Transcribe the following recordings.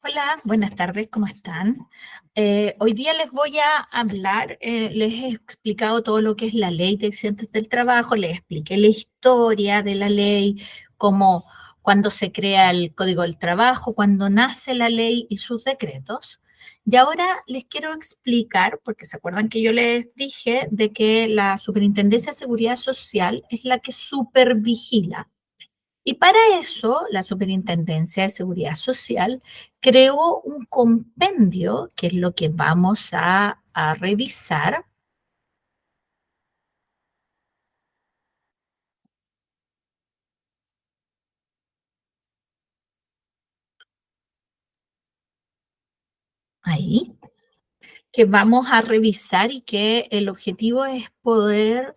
Hola, buenas tardes, ¿cómo están? Hoy día les voy a hablar, les he explicado todo lo que es la ley de accidentes del trabajo, les expliqué la historia de la ley, cómo cuando se crea el Código del Trabajo, cuando nace la ley y sus decretos. Y ahora les quiero explicar, porque se acuerdan que yo les dije de que la Superintendencia de Seguridad Social es la que supervigila y para eso, la Superintendencia de Seguridad Social creó un compendio, que es lo que vamos a revisar ahí, que vamos a revisar y que el objetivo es poder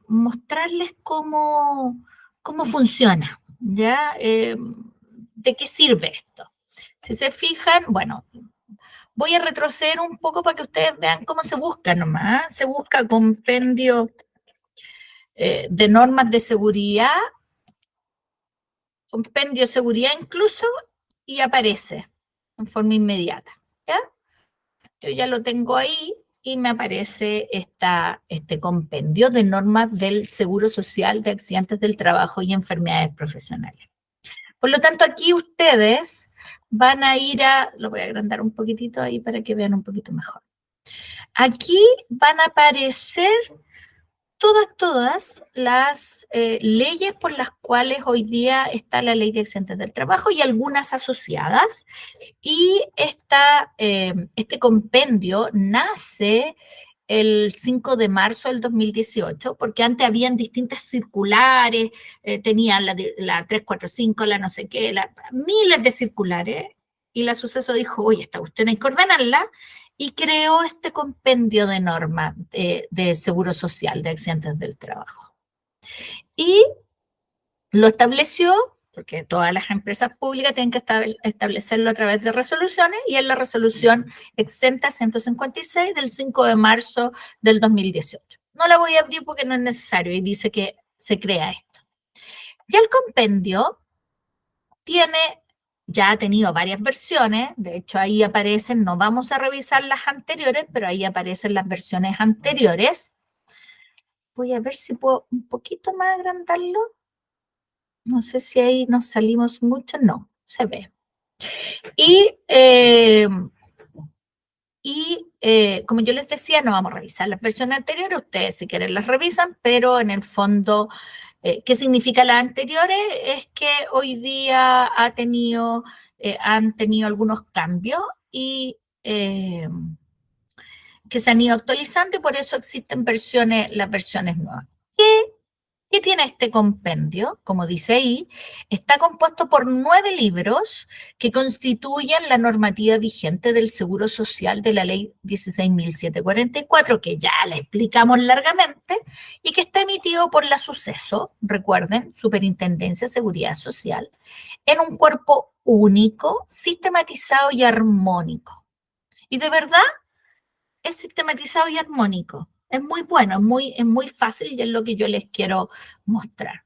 mostrarles cómo funciona, ¿ya? ¿De qué sirve esto? Si se fijan, bueno, voy a retroceder un poco para que ustedes vean cómo se busca nomás. Se busca compendio de normas de seguridad, compendio de seguridad incluso, y aparece en forma inmediata. ¿Ya? Yo ya lo tengo ahí y me aparece este compendio de normas del Seguro Social de Accidentes del Trabajo y Enfermedades Profesionales. Por lo tanto, aquí ustedes van a ir lo voy a agrandar un poquitito ahí para que vean un poquito mejor. Aquí van a aparecer todas las leyes por las cuales hoy día está la ley de accidentes del trabajo y algunas asociadas. Y este compendio nace el 5 de marzo del 2018, porque antes habían distintas circulares, tenían la 345, la no sé qué, miles de circulares, y la suceso dijo, oye, esta cuestión hay que ordenarla, y creó este compendio de normas de seguro social de accidentes del trabajo. Y lo estableció, porque todas las empresas públicas tienen que establecerlo a través de resoluciones, y es la resolución exenta 156 del 5 de marzo del 2018. No la voy a abrir porque no es necesario y dice que se crea esto. Y el compendio ya ha tenido varias versiones, de hecho ahí aparecen, no vamos a revisar las anteriores, pero ahí aparecen las versiones anteriores. Voy a ver si puedo un poquito más agrandarlo. No sé si ahí nos salimos mucho, no, se ve. Y, eh, como yo les decía, no vamos a revisar las versiones anteriores, ustedes si quieren las revisan, pero en el fondo, ¿qué significa las anteriores? Es que hoy día han tenido algunos cambios y que se han ido actualizando y por eso existen las versiones nuevas. ¿Qué tiene este compendio? Como dice ahí, está compuesto por 9 libros que constituyen la normativa vigente del Seguro Social de la Ley 16.744, que ya la explicamos largamente, y que está emitido por la Suceso, recuerden, Superintendencia de Seguridad Social, en un cuerpo único, sistematizado y armónico. Y de verdad es sistematizado y armónico. Es muy bueno, es muy fácil y es lo que yo les quiero mostrar.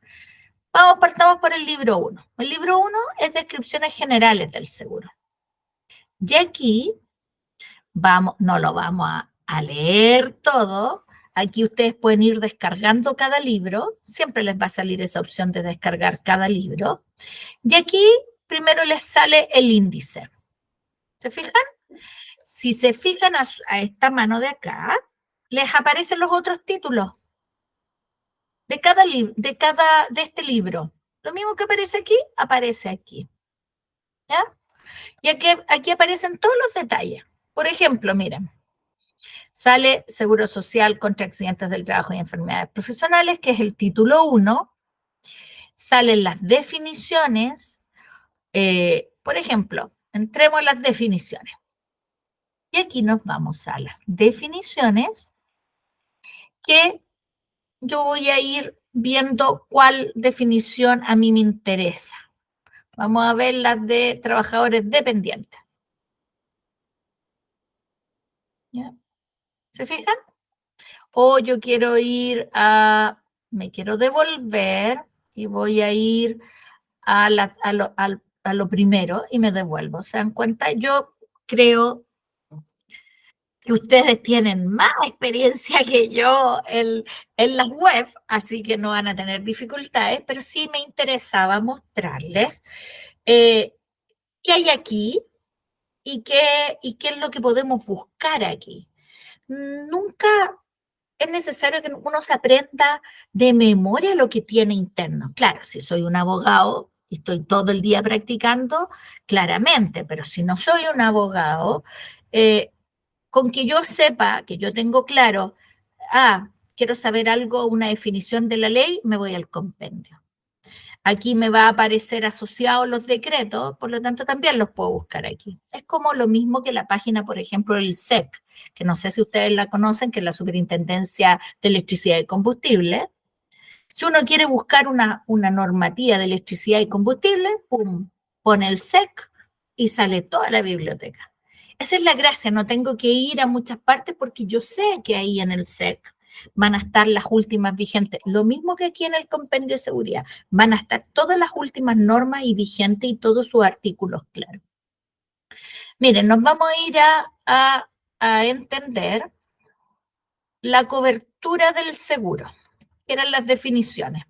Partamos por el libro 1. El libro 1 es descripciones generales del seguro. Y aquí no lo vamos a leer todo. Aquí ustedes pueden ir descargando cada libro. Siempre les va a salir esa opción de descargar cada libro. Y aquí primero les sale el índice. ¿Se fijan? Si se fijan a esta mano de acá, les aparecen los otros títulos de este libro. Lo mismo que aparece aquí. ¿Ya? Y aquí aparecen todos los detalles. Por ejemplo, miren, sale Seguro Social contra Accidentes del Trabajo y Enfermedades Profesionales, que es el título 1. Salen las definiciones. Por ejemplo, entremos a las definiciones. Y aquí nos vamos a las definiciones que yo voy a ir viendo cuál definición a mí me interesa. Vamos a ver las de trabajadores dependientes. ¿Ya? ¿Se fijan? O yo quiero me quiero devolver y voy a ir al a lo primero y me devuelvo. ¿Se dan cuenta? Yo creo que ustedes tienen más experiencia que yo en las web, así que no van a tener dificultades, pero sí me interesaba mostrarles qué hay aquí y qué es lo que podemos buscar aquí. Nunca es necesario que uno se aprenda de memoria lo que tiene interno. Claro, si soy un abogado y estoy todo el día practicando, claramente, pero si no soy un abogado, eh, con que yo sepa, que yo tengo claro, quiero saber algo, una definición de la ley, me voy al compendio. Aquí me va a aparecer asociados los decretos, por lo tanto también los puedo buscar aquí. Es como lo mismo que la página, por ejemplo, del SEC, que no sé si ustedes la conocen, que es la Superintendencia de Electricidad y Combustible. Si uno quiere buscar una normativa de electricidad y combustible, pum, pone el SEC y sale toda la biblioteca. Esa es la gracia, no tengo que ir a muchas partes porque yo sé que ahí en el SEC van a estar las últimas vigentes. Lo mismo que aquí en el compendio de seguridad, van a estar todas las últimas normas y vigentes y todos sus artículos claros. Miren, nos vamos a ir a entender la cobertura del seguro, que eran las definiciones.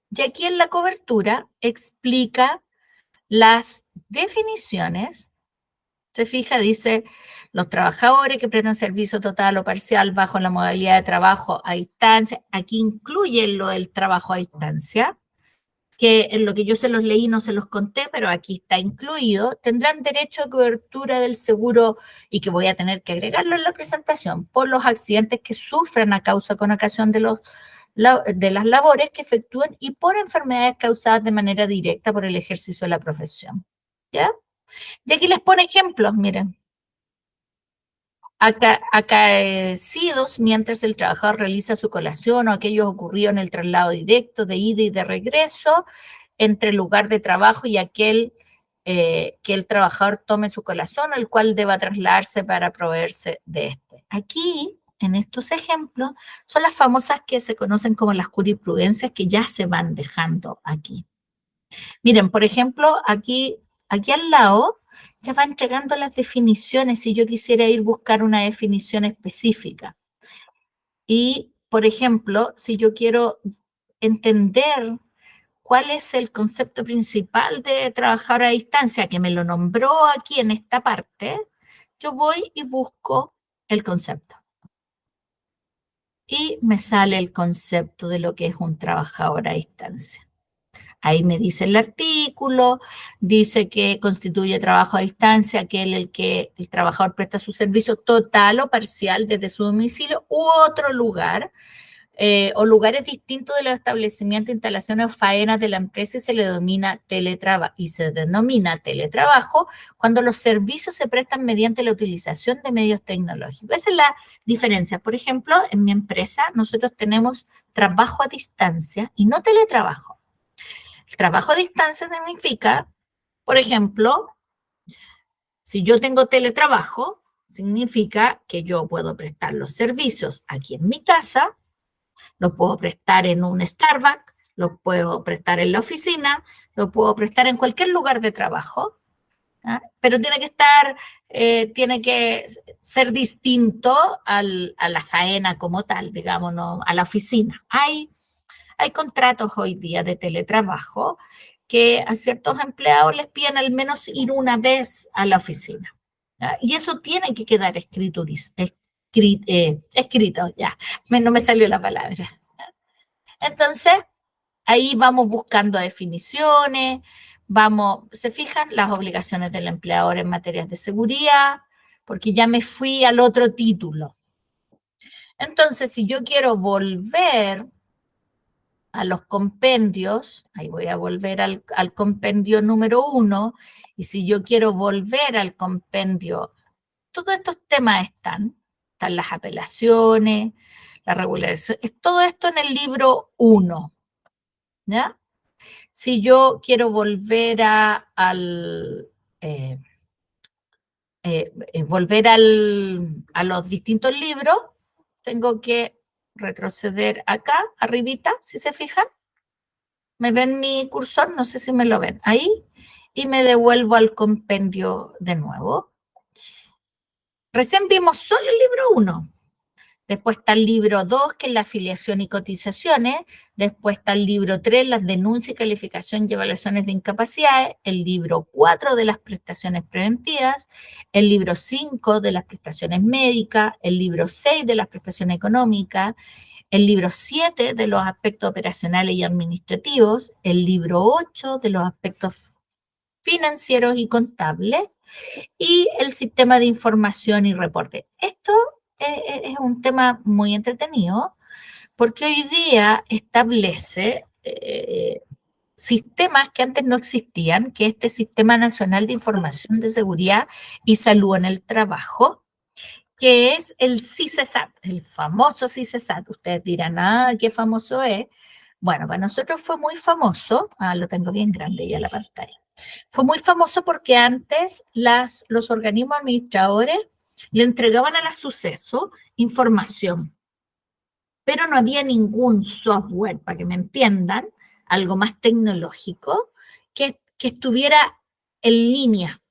Y aquí en la cobertura explica las definiciones. Se fija, dice, los trabajadores que prestan servicio total o parcial bajo la modalidad de trabajo a distancia. Aquí incluye lo del trabajo a distancia, que en lo que yo se los leí no se los conté, pero aquí está incluido. Tendrán derecho a cobertura del seguro, y que voy a tener que agregarlo en la presentación, por los accidentes que sufran a causa con ocasión de las labores que efectúen y por enfermedades causadas de manera directa por el ejercicio de la profesión. ¿Ya? Y aquí les pone ejemplos, miren. Acaecidos mientras el trabajador realiza su colación o aquellos ocurridos en el traslado directo de ida y de regreso entre el lugar de trabajo y aquel que el trabajador tome su colación, el cual deba trasladarse para proveerse de este. Aquí, en estos ejemplos, son las famosas que se conocen como las jurisprudencias que ya se van dejando aquí. Miren, por ejemplo, aquí al lado ya va entregando las definiciones si yo quisiera ir a buscar una definición específica. Y, por ejemplo, si yo quiero entender cuál es el concepto principal de trabajar a distancia, que me lo nombró aquí en esta parte, yo voy y busco el concepto. Y me sale el concepto de lo que es un trabajador a distancia. Ahí me dice el artículo, dice que constituye trabajo a distancia aquel el que el trabajador presta su servicio total o parcial desde su domicilio u otro lugar, o lugares distintos de los establecimientos, instalaciones o faenas de la empresa, y se le denomina teletrabajo cuando los servicios se prestan mediante la utilización de medios tecnológicos. Esa es la diferencia. Por ejemplo, en mi empresa nosotros tenemos trabajo a distancia y no teletrabajo. El trabajo a distancia significa, por ejemplo, si yo tengo teletrabajo, significa que yo puedo prestar los servicios aquí en mi casa, los puedo prestar en un Starbucks, los puedo prestar en la oficina, los puedo prestar en cualquier lugar de trabajo, ¿ah? Pero tiene que ser distinto a la faena como tal, digamos, ¿no? A la oficina. Hay contratos hoy día de teletrabajo que a ciertos empleados les piden al menos ir una vez a la oficina. ¿Ya? Y eso tiene que quedar escrito, ya, no me salió la palabra. Entonces, ahí vamos buscando definiciones, se fijan las obligaciones del empleador en materias de seguridad, porque ya me fui al otro título. Entonces, si yo quiero volver a los compendios, ahí voy a volver al compendio número 1, y si yo quiero volver al compendio, todos estos temas están las apelaciones, la regulación, todo esto en el libro 1, ¿ya? Si yo quiero volver a los distintos libros, tengo que retroceder acá, arribita, si se fijan. ¿Me ven mi cursor? No sé si me lo ven. Ahí. y me devuelvo al compendio de nuevo. Recién vimos solo el libro 1. Después está el libro 2, que es la afiliación y cotizaciones. Después está el libro 3, las denuncias, calificación y evaluaciones de incapacidades. El libro 4 de las prestaciones preventivas. El libro 5 de las prestaciones médicas. El libro 6 de las prestaciones económicas. El libro 7 de los aspectos operacionales y administrativos. El libro 8 de los aspectos financieros y contables. Y el sistema de información y reporte. Esto es un tema muy entretenido porque hoy día establece sistemas que antes no existían, que es este Sistema Nacional de Información de Seguridad y Salud en el Trabajo, que es el CISESAT, el famoso CISESAT. Ustedes dirán, qué famoso es. Bueno, para nosotros fue muy famoso, lo tengo bien grande ya la pantalla. Fue muy famoso porque antes los organismos administradores le entregaban a la suceso información, pero no había ningún software, para que me entiendan, algo más tecnológico, que estuviera en línea.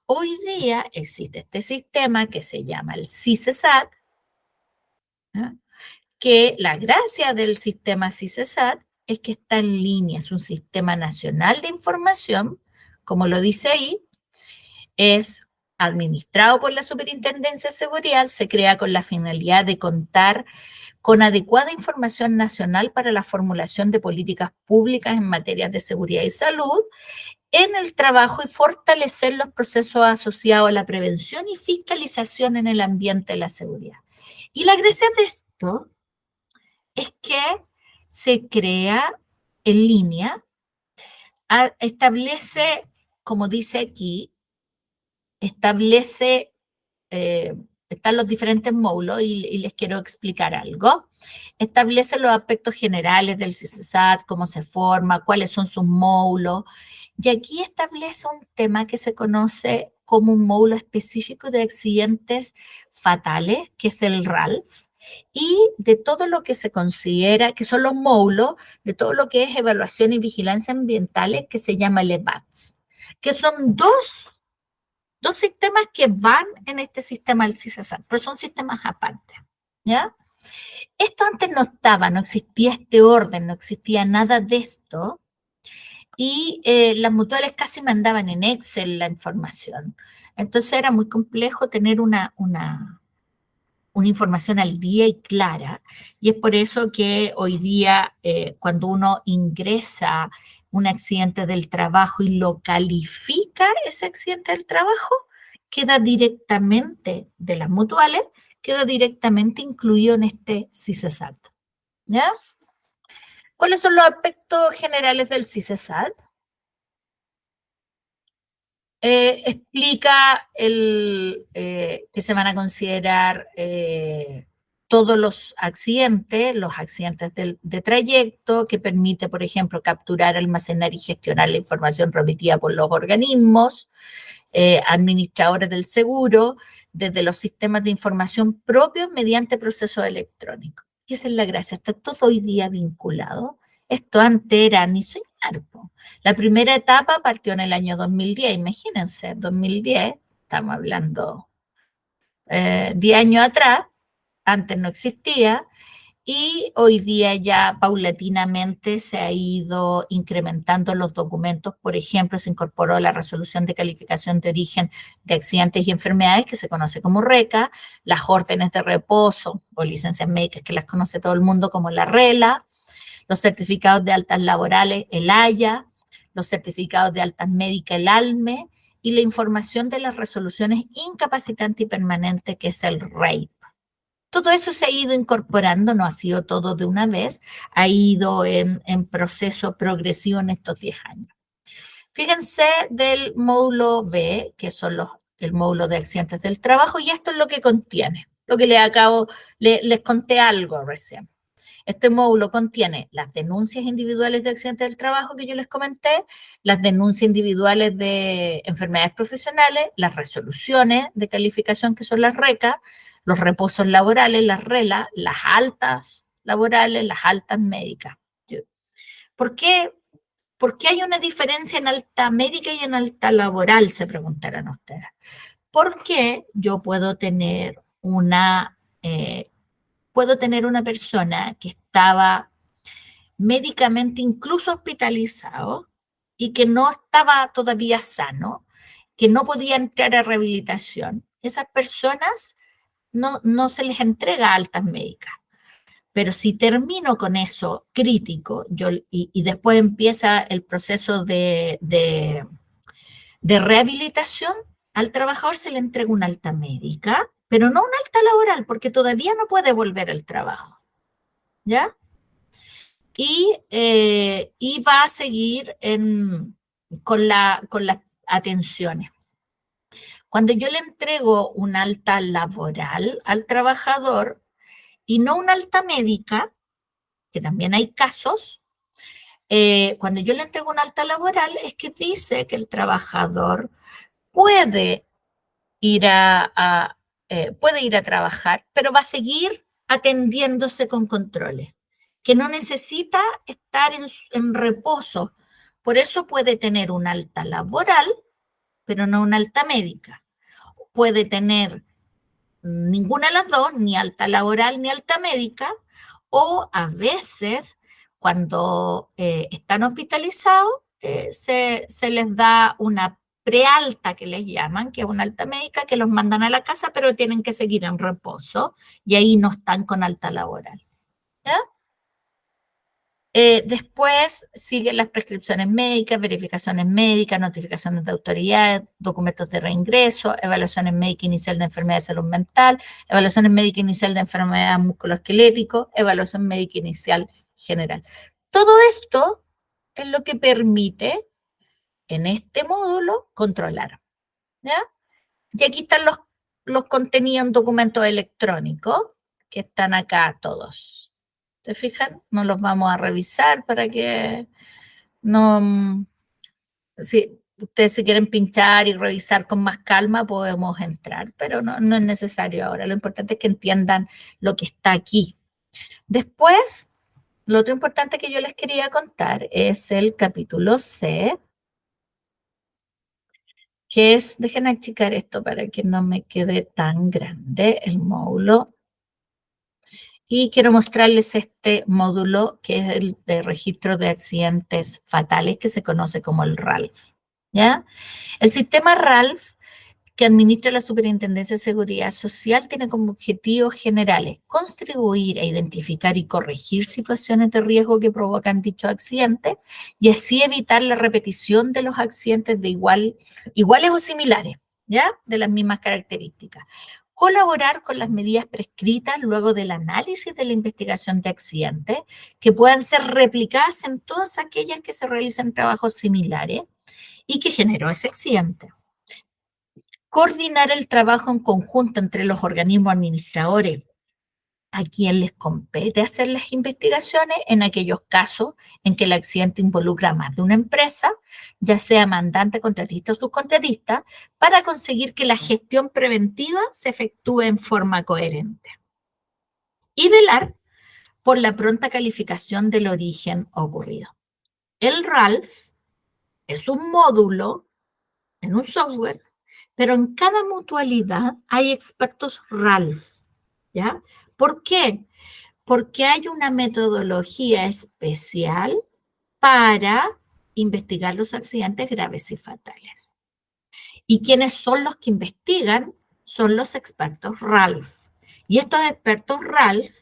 Hoy día existe este sistema que se llama el CISESAT, ¿eh? Que la gracia del sistema CISESAT es que está en línea, es un sistema nacional de información, como lo dice ahí, es administrado por la Superintendencia de Seguridad, se crea con la finalidad de contar con adecuada información nacional para la formulación de políticas públicas en materia de seguridad y salud en el trabajo y fortalecer los procesos asociados a la prevención y fiscalización en el ambiente de la seguridad. Y la gracia de esto es que se crea en línea, establece, como dice aquí, establece, están los diferentes módulos y les quiero explicar algo. Establece los aspectos generales del CISESAT, cómo se forma, cuáles son sus módulos. Y aquí establece un tema que se conoce como un módulo específico de accidentes fatales, que es el RALF, y de todo lo que se considera, que son los módulos, de todo lo que es evaluación y vigilancia ambientales, que se llama el EVATS, que son dos sistemas que van en este sistema del CISESAT, pero son sistemas aparte, ¿ya? Esto antes no estaba, no existía este orden, no existía nada de esto, y las mutuales casi mandaban en Excel la información. Entonces era muy complejo tener una información al día y clara, y es por eso que hoy día cuando uno ingresa un accidente del trabajo y lo califica ese accidente del trabajo, queda directamente de las mutuales, queda directamente incluido en este CISESAT. ¿Ya? ¿Cuáles son los aspectos generales del CISESAT? Explica que se van a considerar todos los accidentes de trayecto, que permite, por ejemplo, capturar, almacenar y gestionar la información remitida por los organismos, administradores del seguro, desde los sistemas de información propios mediante procesos electrónicos. Y esa es la gracia, está todo hoy día vinculado. Esto antes era ni soñar. La primera etapa partió en el año 2010, imagínense, 2010, estamos hablando 10 años atrás, antes no existía, y hoy día ya paulatinamente se ha ido incrementando los documentos. Por ejemplo, se incorporó la resolución de calificación de origen de accidentes y enfermedades, que se conoce como RECA, las órdenes de reposo o licencias médicas, que las conoce todo el mundo como la RELA, los certificados de altas laborales, el AYA, los certificados de altas médicas, el ALME, y la información de las resoluciones incapacitante y permanente, que es el REIP. Todo eso se ha ido incorporando, no ha sido todo de una vez, ha ido en proceso progresivo en estos 10 años. Fíjense del módulo B, que son el módulo de accidentes del trabajo, y esto es lo que contiene, lo que les conté algo recién. Este módulo contiene las denuncias individuales de accidentes del trabajo que yo les comenté, las denuncias individuales de enfermedades profesionales, las resoluciones de calificación, que son las RECA, los reposos laborales, las RELA, las altas laborales, las altas médicas. ¿Por qué ¿Por qué hay una diferencia en alta médica y en alta laboral? Se preguntarán ustedes. Porque yo puedo tener una persona que estaba médicamente incluso hospitalizado y que no estaba todavía sano, que no podía entrar a rehabilitación. Esas personas no se les entrega altas médicas. Pero si termino con eso crítico, y después empieza el proceso de rehabilitación, al trabajador se le entrega una alta médica, pero no una alta laboral, porque todavía no puede volver al trabajo, ¿ya? Y va a seguir con las atenciones. Cuando yo le entrego una alta laboral al trabajador y no una alta médica, que también hay casos, cuando yo le entrego una alta laboral es que dice que el trabajador puede puede ir a trabajar, pero va a seguir atendiéndose con controles, que no necesita estar en reposo. Por eso puede tener una alta laboral, pero no una alta médica. Puede tener ninguna de las dos, ni alta laboral ni alta médica, o a veces cuando están hospitalizados se les da una prealta que les llaman, que es una alta médica, que los mandan a la casa, pero tienen que seguir en reposo y ahí no están con alta laboral. ¿Ya? Después siguen las prescripciones médicas, verificaciones médicas, notificaciones de autoridades, documentos de reingreso, evaluaciones médicas inicial de enfermedad de salud mental, evaluaciones médicas inicial de enfermedad musculoesquelético, evaluación médica inicial general. Todo esto es lo que permite en este módulo controlar. ¿Ya? Y aquí están los contenidos en documentos electrónicos, que están acá todos. ¿Se fijan? No los vamos a revisar para que no, si ustedes se quieren pinchar y revisar con más calma, podemos entrar, pero no es necesario ahora. Lo importante es que entiendan lo que está aquí. Después, lo otro importante que yo les quería contar es el capítulo C, que es, dejen achicar esto para que no me quede tan grande el módulo. Y quiero mostrarles este módulo que es el de registro de accidentes fatales, que se conoce como el RALF. ¿Ya? El sistema RALF, que administra la Superintendencia de Seguridad Social, tiene como objetivos generales contribuir a identificar y corregir situaciones de riesgo que provocan dichos accidentes y así evitar la repetición de los accidentes de iguales o similares, ¿ya? De las mismas características. Colaborar con las medidas prescritas luego del análisis de la investigación de accidentes que puedan ser replicadas en todas aquellas que se realicen trabajos similares y que generó ese accidente. Coordinar el trabajo en conjunto entre los organismos administradores a quien les compete hacer las investigaciones en aquellos casos en que el accidente involucra a más de una empresa, ya sea mandante, contratista o subcontratista, para conseguir que la gestión preventiva se efectúe en forma coherente. Y velar por la pronta calificación del origen ocurrido. El RALF es un módulo en un software, pero en cada mutualidad hay expertos RALF, ¿ya? ¿Por qué? Porque hay una metodología especial para investigar los accidentes graves y fatales. Y quienes son los que investigan son los expertos RALF. Y estos expertos RALF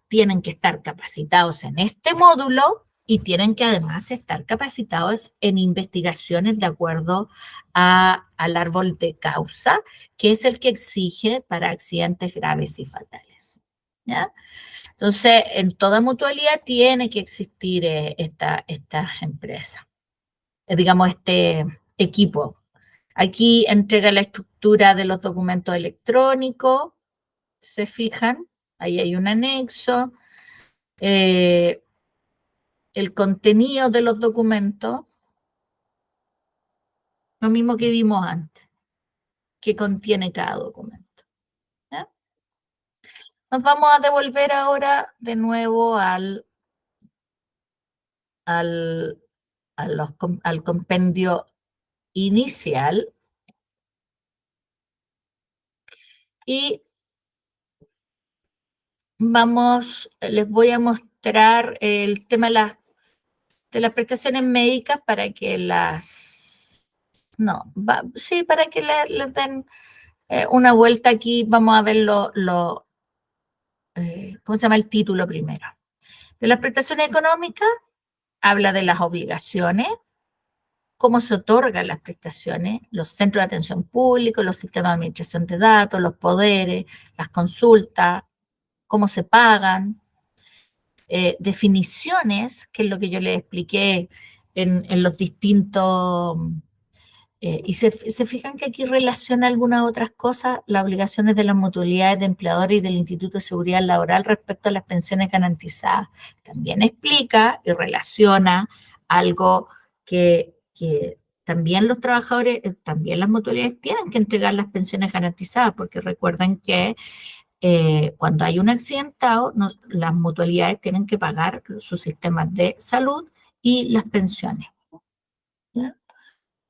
tienen que estar capacitados en este módulo y tienen que además estar capacitados en investigaciones de acuerdo al árbol de causa, que es el que exige para accidentes graves y fatales. ¿Ya? Entonces, en toda mutualidad tiene que existir esta empresa, digamos, este equipo. Aquí entrega la estructura de los documentos electrónicos, se fijan, ahí hay un anexo, el contenido de los documentos, lo mismo que vimos antes, que contiene cada documento. ¿Ya? Nos vamos a devolver ahora de nuevo al al compendio inicial y les voy a mostrar el tema de las prestaciones médicas para que sí, para que les den una vuelta aquí. Vamos a ver ¿cómo se llama el título primero? De las prestaciones económicas, habla de las obligaciones, cómo se otorgan las prestaciones, los centros de atención pública, los sistemas de administración de datos, los poderes, las consultas, cómo se pagan, definiciones, que es lo que yo les expliqué en los distintos. Y se fijan que aquí relaciona algunas otras cosas, las obligaciones de las mutualidades de empleadores y del Instituto de Seguridad Laboral respecto a las pensiones garantizadas. También explica y relaciona algo que también los trabajadores, también las mutualidades tienen que entregar las pensiones garantizadas, porque recuerden que cuando hay un accidentado, las mutualidades tienen que pagar sus sistemas de salud y las pensiones. ¿Ya?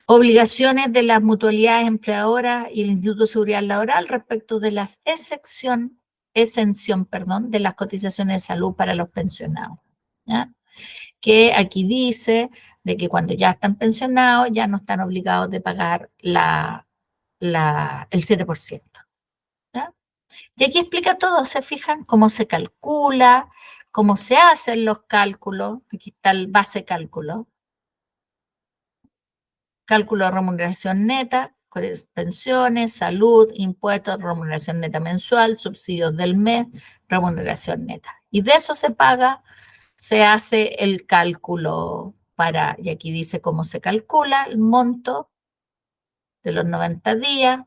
Obligaciones de las mutualidades empleadoras y el Instituto de Seguridad Laboral respecto de las exención, de las cotizaciones de salud para los pensionados. ¿Ya? Que aquí dice de que cuando ya están pensionados ya no están obligados de pagar el 7%. ¿Ya? Y aquí explica todo, se fijan cómo se calcula, cómo se hacen los cálculos. Aquí está el base cálculo. Cálculo de remuneración neta, pensiones, salud, impuestos, remuneración neta mensual, subsidios del mes, remuneración neta. Y de eso se hace el cálculo y aquí dice cómo se calcula el monto de los 90 días,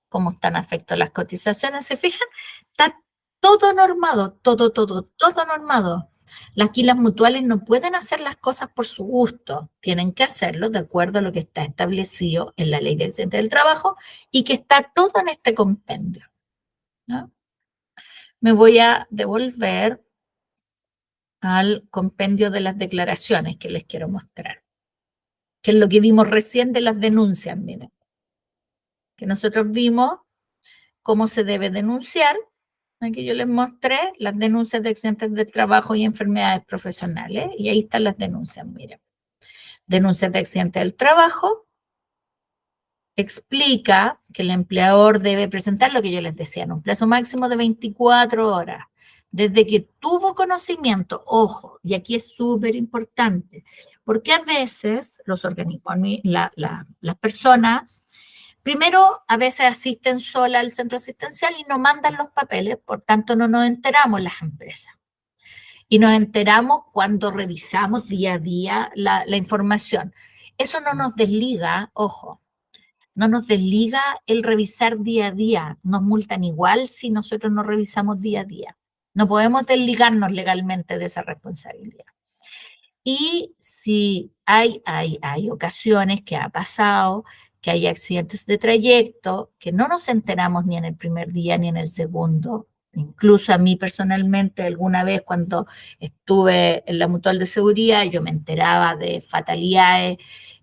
cómo están afectadas las cotizaciones. ¿Se fijan? Está todo normado, todo normado. Aquí las mutuales no pueden hacer las cosas por su gusto, tienen que hacerlo de acuerdo a lo que está establecido en la Ley de Accidentes del Trabajo y que está todo en este compendio. ¿No? Me voy a devolver al compendio de las declaraciones que les quiero mostrar, que es lo que vimos recién de las denuncias, miren, que nosotros vimos cómo se debe denunciar. Aquí yo les mostré las denuncias de accidentes de trabajo y enfermedades profesionales, y ahí están las denuncias, miren. Denuncias de accidentes del trabajo, explica que el empleador debe presentar lo que yo les decía, en un plazo máximo de 24 horas, desde que tuvo conocimiento, ojo, y aquí es súper importante, porque a veces los organismos, las personas, primero, a veces asisten sola al centro asistencial y no mandan los papeles, por tanto no nos enteramos las empresas. Y nos enteramos cuando revisamos día a día la información. Eso no nos desliga, ojo, no nos desliga el revisar día a día. Nos multan igual si nosotros no revisamos día a día. No podemos desligarnos legalmente de esa responsabilidad. Y si hay ocasiones que ha pasado, que hay accidentes de trayecto, que no nos enteramos ni en el primer día ni en el segundo. Incluso a mí personalmente, alguna vez cuando estuve en la Mutual de Seguridad, yo me enteraba de fatalidades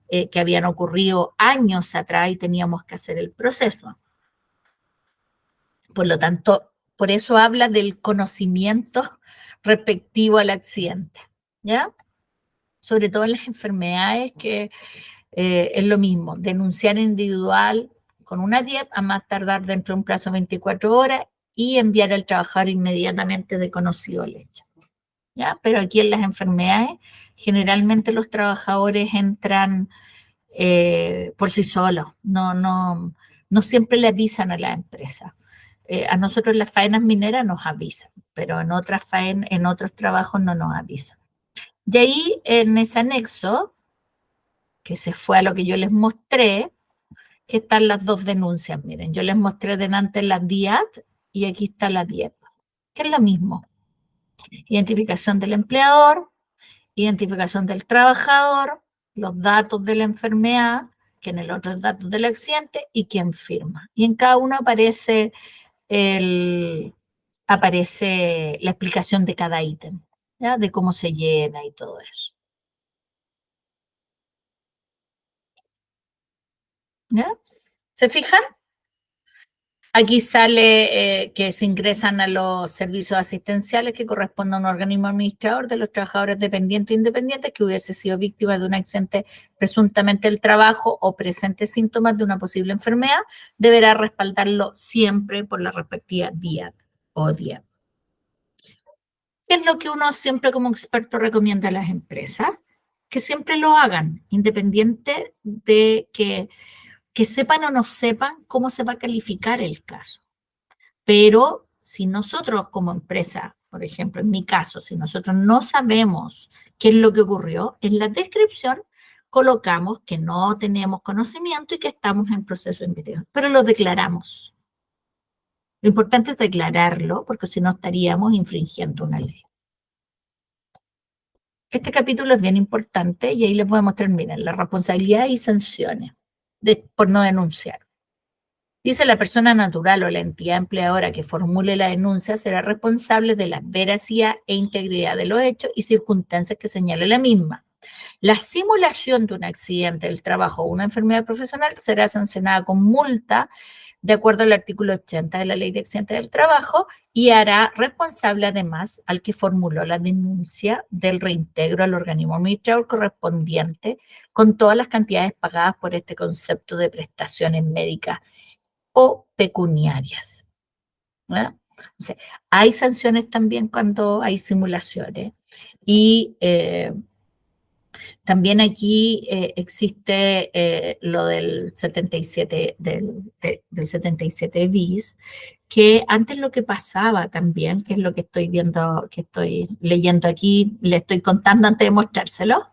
que habían ocurrido años atrás y teníamos que hacer el proceso. Por lo tanto, por eso habla del conocimiento respectivo al accidente, ¿ya? Sobre todo en las enfermedades, que es lo mismo, denunciar individual con una DIEP a más tardar dentro de un plazo de 24 horas y enviar al trabajador inmediatamente de conocido el hecho. ¿Ya? Pero aquí en las enfermedades, generalmente los trabajadores entran por sí solos, no siempre le avisan a la empresa. A nosotros las faenas mineras nos avisan, pero en en otros trabajos no nos avisan. Y ahí en ese anexo, que se fue a lo que yo les mostré, que están las dos denuncias. Miren, yo les mostré delante la DIAT y aquí está la DIEP, que es lo mismo. Identificación del empleador, identificación del trabajador, los datos de la enfermedad, que en el otro es datos del accidente y quién firma. Y en cada uno aparece la explicación de cada ítem, ¿ya? De cómo se llena y todo eso. ¿Ya? ¿Se fijan? Aquí sale que se ingresan a los servicios asistenciales que corresponden a un organismo administrador de los trabajadores dependientes e independientes que hubiese sido víctima de un accidente presuntamente del trabajo o presentes síntomas de una posible enfermedad, deberá respaldarlo siempre por la respectiva DIAT o DIAT. ¿Qué es lo que uno siempre como experto recomienda a las empresas? Que siempre lo hagan, independiente de que sepan o no sepan cómo se va a calificar el caso. Pero si nosotros como empresa, por ejemplo, en mi caso, si nosotros no sabemos qué es lo que ocurrió, en la descripción colocamos que no tenemos conocimiento y que estamos en proceso de investigación, pero lo declaramos. Lo importante es declararlo, porque si no estaríamos infringiendo una ley. Este capítulo es bien importante y ahí les voy a mostrar, miren, la responsabilidad y sanciones por no denunciar. Dice la persona natural o la entidad empleadora que formule la denuncia será responsable de la veracidad e integridad de los hechos y circunstancias que señale la misma. La simulación de un accidente del trabajo o una enfermedad profesional será sancionada con multa de acuerdo al artículo 80 de la Ley de Accidentes del Trabajo y hará responsable además al que formuló la denuncia del reintegro al organismo administrador correspondiente con todas las cantidades pagadas por este concepto de prestaciones médicas o pecuniarias. ¿Verdad? O sea, hay sanciones también cuando hay simulaciones y también aquí existe lo del 77, del 77 bis, que antes lo que pasaba también, que es lo que estoy viendo, que estoy leyendo aquí, le estoy contando antes de mostrárselo,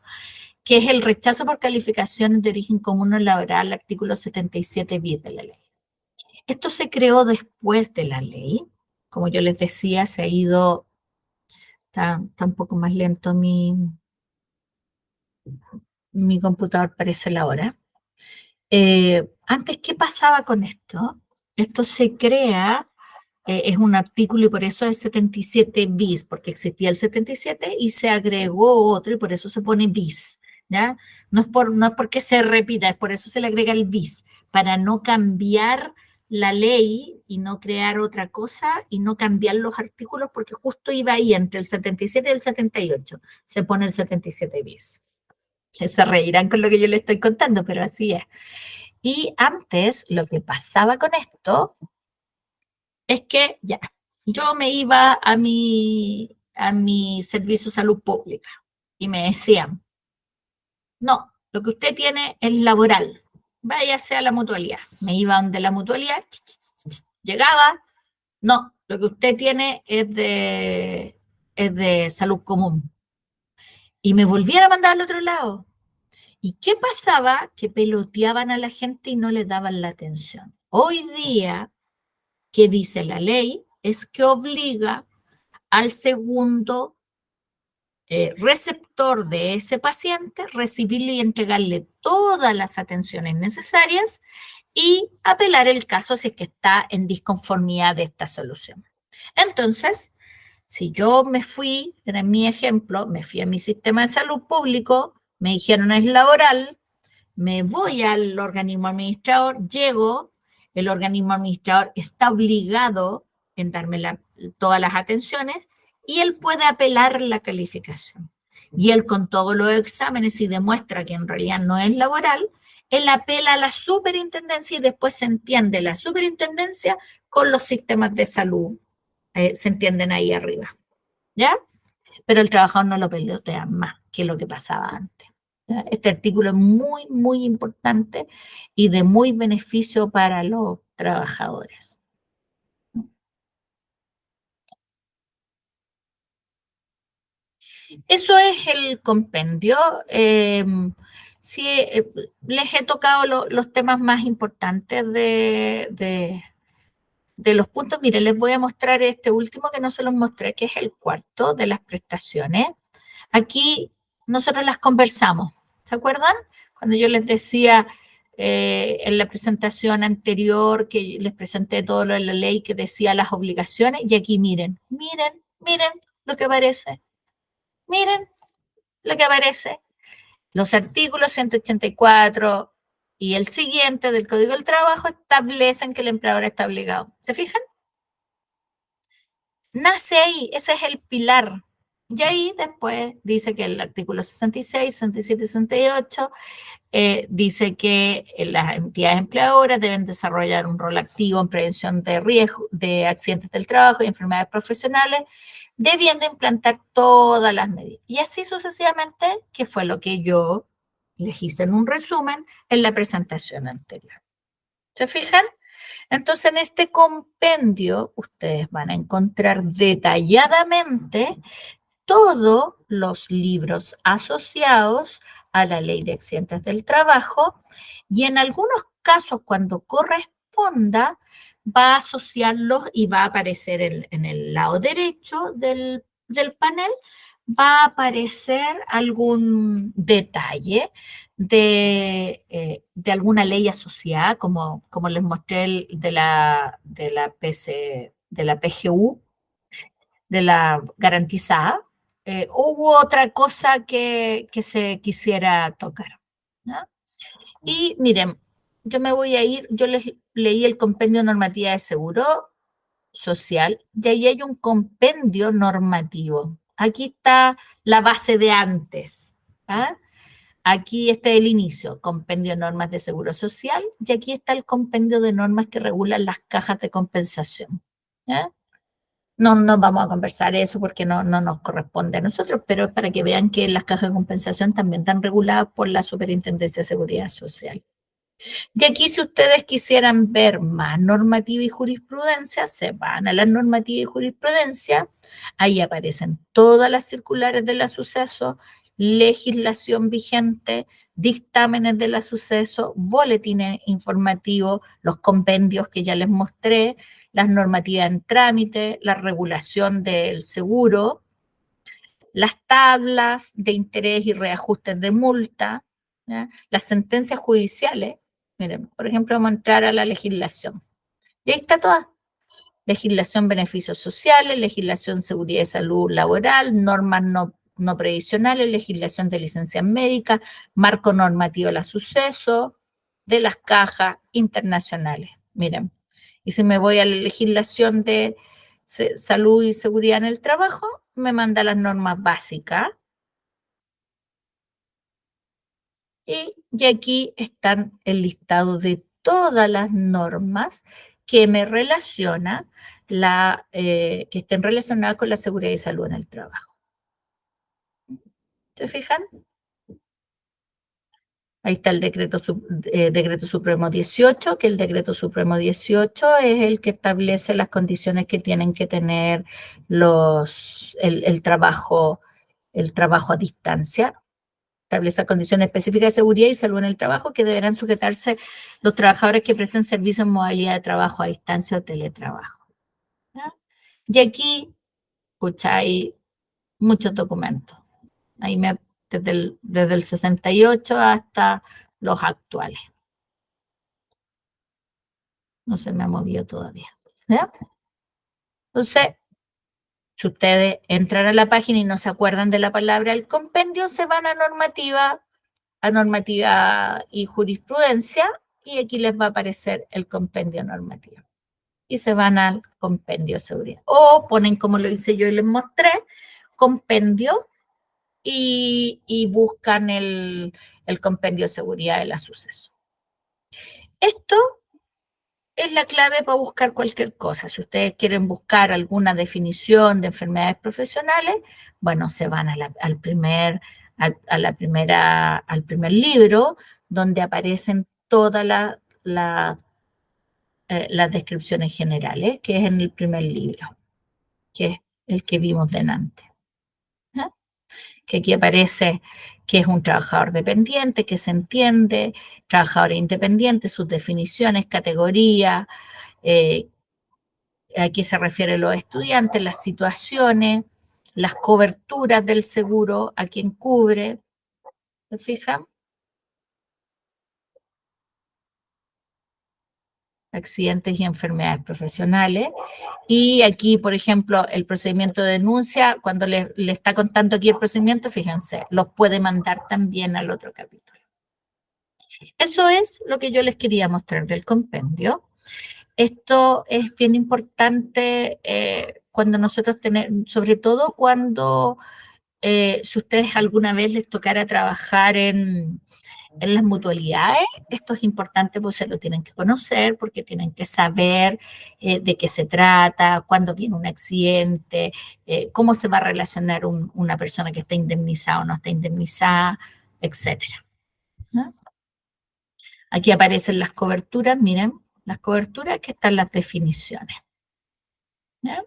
que es el rechazo por calificaciones de origen común o laboral, artículo 77 bis de la ley. Esto se creó después de la ley. Como yo les decía, se ha ido, está un poco más lento mi computador, parece la hora. Antes, ¿qué pasaba con esto? Esto se crea, es un artículo y por eso es 77 bis, porque existía el 77 y se agregó otro y por eso se pone bis, ¿ya? No es porque se repita, es por eso se le agrega el bis, para no cambiar la ley y no crear otra cosa y no cambiar los artículos porque justo iba ahí entre el 77 y el 78, se pone el 77 bis. Se reirán con lo que yo les estoy contando, pero así es. Y antes lo que pasaba con esto es que ya, yo me iba a mi servicio de salud pública y me decían, no, lo que usted tiene es laboral, váyase a la mutualidad. Me iba donde la mutualidad, llegaba, no, lo que usted tiene es de salud común. Y me volvían a mandar al otro lado. ¿Y qué pasaba? Que peloteaban a la gente y no le daban la atención. Hoy día, ¿qué dice la ley? Es que obliga al segundo receptor de ese paciente recibirle y entregarle todas las atenciones necesarias y apelar el caso si es que está en disconformidad de esta solución. Entonces, si yo me fui, en mi ejemplo, me fui a mi sistema de salud público, me dijeron es laboral, me voy al organismo administrador, llego, el organismo administrador está obligado en darme todas las atenciones y él puede apelar la calificación. Y él con todos los exámenes y demuestra que en realidad no es laboral, él apela a la superintendencia y después se entiende la superintendencia con los sistemas de salud, se entienden ahí arriba, ¿ya? Pero el trabajador no lo pelotea más que lo que pasaba antes. ¿Ya? Este artículo es muy, muy importante y de muy beneficio para los trabajadores. Eso es el compendio. Sí, les he tocado los temas más importantes de los puntos. Mire, les voy a mostrar este último que no se los mostré, que es el cuarto de las prestaciones. Aquí nosotros las conversamos, ¿se acuerdan? Cuando yo les decía en la presentación anterior que les presenté todo lo de la ley que decía las obligaciones, y aquí miren, miren, miren lo que aparece, miren lo que aparece. Los artículos 184, y el siguiente del Código del Trabajo establecen que el empleador está obligado. ¿Se fijan? Nace ahí, ese es el pilar. Y ahí después dice que el artículo 66, 67 y 68 dice que las entidades empleadoras deben desarrollar un rol activo en prevención de riesgo, de accidentes del trabajo y enfermedades profesionales, debiendo implantar todas las medidas. Y así sucesivamente, que fue lo que yo les hice en un resumen en la presentación anterior. ¿Se fijan? Entonces, en este compendio, ustedes van a encontrar detalladamente todos los libros asociados a la ley de accidentes del trabajo y en algunos casos, cuando corresponda, va a asociarlos y va a aparecer en el lado derecho del panel, va a aparecer algún detalle de alguna ley asociada, como les mostré de la PGU, de la garantizada, hubo otra cosa que se quisiera tocar, ¿no? Y miren, yo me voy a ir, yo les leí el compendio normativa de seguro social y ahí hay un compendio normativo. Aquí está la base de antes. ¿Ah? Aquí está el inicio, compendio de normas de seguro social, y aquí está el compendio de normas que regulan las cajas de compensación. ¿Ya? No, no vamos a conversar eso porque no nos corresponde a nosotros, pero es para que vean que las cajas de compensación también están reguladas por la Superintendencia de Seguridad Social. Y aquí, si ustedes quisieran ver más normativa y jurisprudencia, se van a la normativa y jurisprudencia, ahí aparecen todas las circulares de la suceso, legislación vigente, dictámenes de la suceso, boletines informativos, los compendios que ya les mostré, las normativas en trámite, la regulación del seguro, las tablas de interés y reajustes de multa, ¿ya? Las sentencias judiciales. Miren, por ejemplo, vamos a entrar a la legislación. Y ahí está toda. Legislación beneficios sociales, legislación seguridad y salud laboral, normas no previsionales, legislación de licencias médicas, marco normativo de los sucesos, de las cajas internacionales. Miren, y si me voy a la legislación de salud y seguridad en el trabajo, me manda las normas básicas. Y aquí están el listado de todas las normas que me relaciona que estén relacionadas con la seguridad y salud en el trabajo. ¿Se fijan? Ahí está el decreto Supremo 18, que el decreto Supremo 18 es el que establece las condiciones que tienen que tener el trabajo a distancia. Establece condiciones específicas de seguridad y salud en el trabajo que deberán sujetarse los trabajadores que presten servicio en modalidad de trabajo a distancia o teletrabajo. ¿Ya? Y aquí, escucha, hay muchos documentos. Ahí desde el 68 hasta los actuales. No se me ha movido todavía. ¿Ya? Entonces, si ustedes entran a la página y no se acuerdan de la palabra el compendio, se van a normativa y jurisprudencia, y aquí les va a aparecer el compendio normativo. Y se van al compendio de seguridad. O ponen, como lo hice yo y les mostré, compendio y buscan el compendio de seguridad de la suceso. Esto es la clave para buscar cualquier cosa. Si ustedes quieren buscar alguna definición de enfermedades profesionales, bueno, se van al primer libro, donde aparecen todas las descripciones generales, que es en el primer libro, que es el que vimos delante. ¿Ah? Que aquí aparece que es un trabajador dependiente, que se entiende, trabajador independiente, sus definiciones, categoría, a qué se refieren los estudiantes, las situaciones, las coberturas del seguro, a quién cubre, ¿se fijan? Accidentes y enfermedades profesionales. Y aquí, por ejemplo, el procedimiento de denuncia, cuando le está contando aquí el procedimiento, fíjense, los puede mandar también al otro capítulo. Eso es lo que yo les quería mostrar del compendio. Esto es bien importante cuando nosotros tenemos, sobre todo cuando si ustedes alguna vez les tocara trabajar en las mutualidades, esto es importante porque se lo tienen que conocer, porque tienen que saber de qué se trata, cuándo viene un accidente, cómo se va a relacionar una persona que está indemnizada o no está indemnizada, etcétera. ¿No? Aquí aparecen las coberturas, miren, las coberturas que están las definiciones. ¿Ya?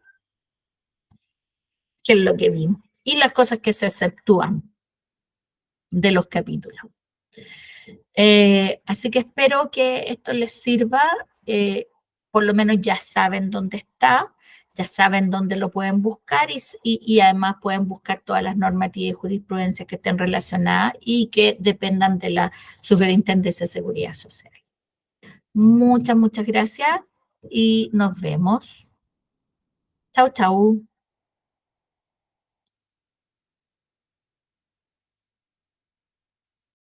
Que es lo que vimos. Y las cosas que se exceptúan de los capítulos. Así que espero que esto les sirva. Por lo menos ya saben dónde está, ya saben dónde lo pueden buscar y además pueden buscar todas las normativas y jurisprudencias que estén relacionadas y que dependan de la Superintendencia de Seguridad Social. Muchas, muchas gracias y nos vemos. Chau, chau.